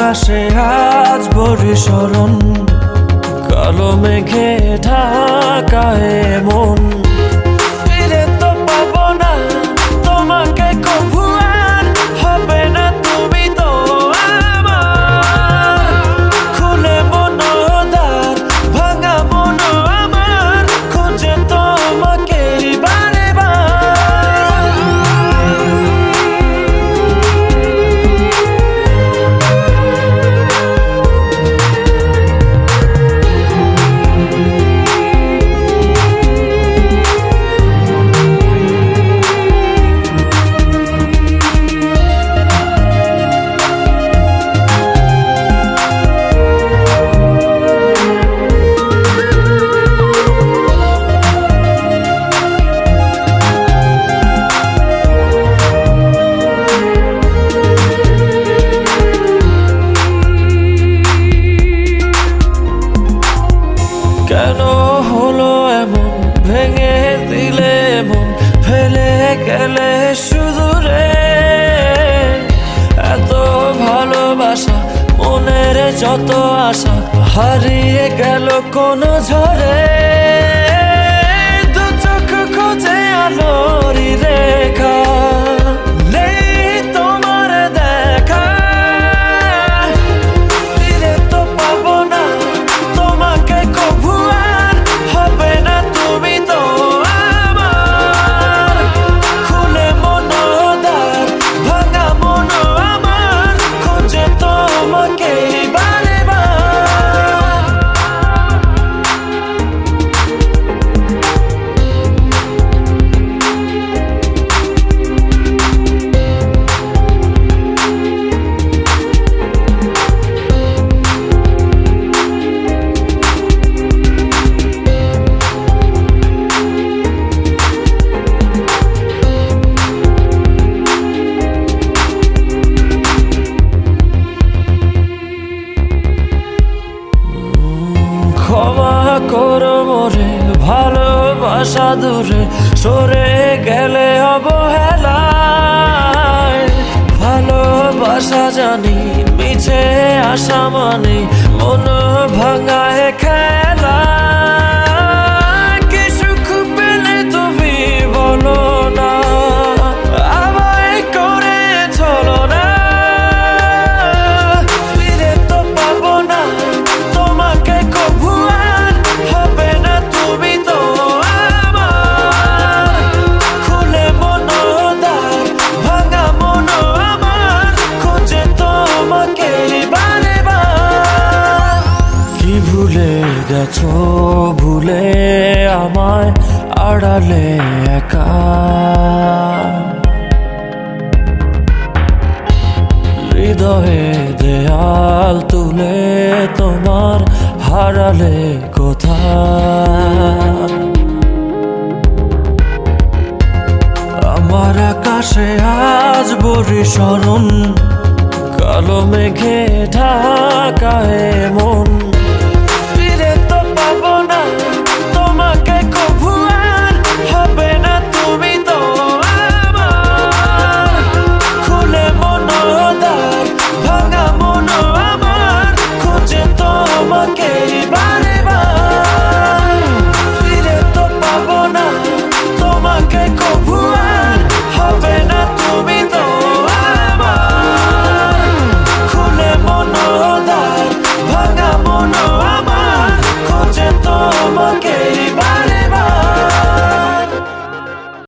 আকাশে আজ বরিশরণ, কালো মেঘে ঢাকায় মন। ফিরে তো পাবো না তোমাকে কভু, আর হবে না তুমি তো আমার। খুলে মনোদ্বার ভাঙা মন আমার, খুঁজে তোমাকে বারে বার। কেন হলো এমন, ভেঙে দিলে মন, ফেলে গেলে শুধু রে। এত ভালোবাসা, মনের যত আশা, হারিয়ে গেল কোন ঝড়ে। দু চোখ খোঁজে আলোরি রেখা, নেই তোমার দেখা। ফিরে তো পাবো না তোমাকে কভু, আর হবে না তুমি তো আমার। খুলে মনোদ্বার ভাঙা মন আমার, খুঁজে তোমাকে বারে বার। ক্ষমা করো মোরে, ভালোবাসা দূরে সরে গেলে অবহেলায়। ভালোবাসা জানি মিছে আশা মানে, মন ভাঙায় খেলা। কি সুখ পেলে তুমি বলো না, আমায় করে চলো না। ফিরে তো পাবো না তোমাকে কভু, আর হবে না তুমি তো আমার। খুলে মনোদ্বার ভাঙা মন আমার, খুঁজে তোমাকে বারে বার। কি ভুলে গেছো, ভুলে আমায় আড়ালে একা। হৃদয়ে দেয়াল তুলে তোমার হারালে কোথায়। আমার আকাশে আজ বরিশরণ, কালো মেঘে ঢাকায় মন।